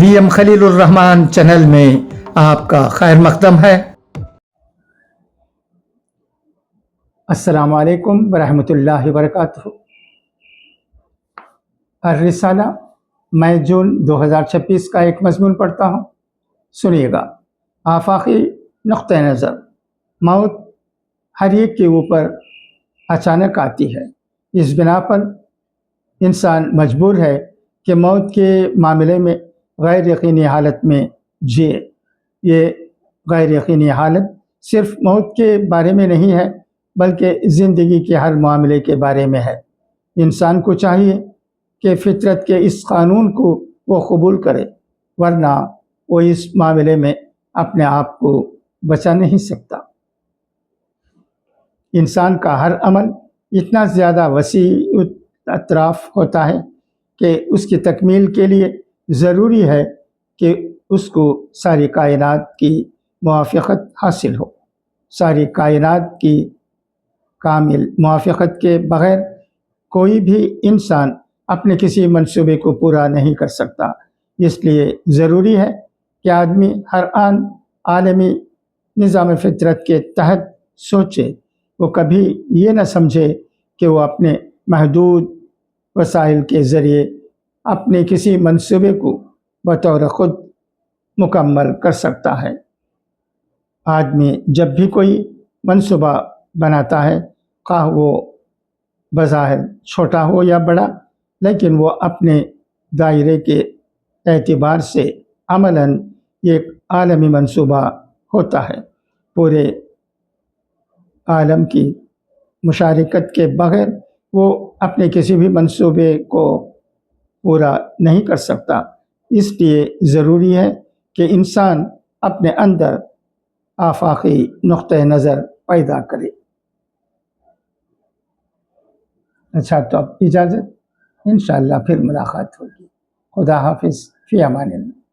وی M خلیل الرحمان channel میں آپ کا خیر مقدم ہے۔ السلام علیکم ورحمۃ اللہ وبرکاتہ۔ الرسالہ مئی جون 2026 کا ایک مضمون پڑھتا ہوں، سنیے گا۔ آفاقی نقطہ نظر: موت ہر ایک کے اوپر اچانک آتی ہے، اس بنا پر انسان مجبور ہے کہ موت کے معاملے میں غیر یقینی حالت میں جیے۔ یہ غیر یقینی حالت صرف موت کے بارے میں نہیں ہے، بلکہ زندگی کے ہر معاملے کے بارے میں ہے۔ انسان کو چاہیے کہ فطرت کے اس قانون کو وہ قبول کرے، ورنہ وہ اس معاملے میں اپنے آپ کو بچا نہیں سکتا۔ انسان کا ہر عمل اتنا زیادہ وسیع اطراف ہوتا ہے کہ اس کی تکمیل کے لیے ضروری ہے کہ اس کو ساری کائنات کی موافقت حاصل ہو۔ ساری کائنات کی کامل موافقت کے بغیر کوئی بھی انسان اپنے کسی منصوبے کو پورا نہیں کر سکتا۔ اس لیے ضروری ہے کہ آدمی ہر آن عالمی نظام فطرت کے تحت سوچے۔ وہ کبھی یہ نہ سمجھے کہ وہ اپنے محدود وسائل کے ذریعے اپنے کسی منصوبے کو بطور خود مکمل کر سکتا ہے۔ آدمی جب بھی کوئی منصوبہ بناتا ہے، خواہ وہ بظاہر چھوٹا ہو یا بڑا، لیکن وہ اپنے دائرے کے اعتبار سے عملاً ایک عالمی منصوبہ ہوتا ہے۔ پورے عالم کی مشارکت کے بغیر وہ اپنے کسی بھی منصوبے کو پورا نہیں کر سکتا۔ اس لیے ضروری ہے کہ انسان اپنے اندر آفاقی نقطہ نظر پیدا کرے۔ اچھا، تو اب اجازت، انشاءاللہ پھر ملاقات ہوگی۔ خدا حافظ، فی امان اللہ۔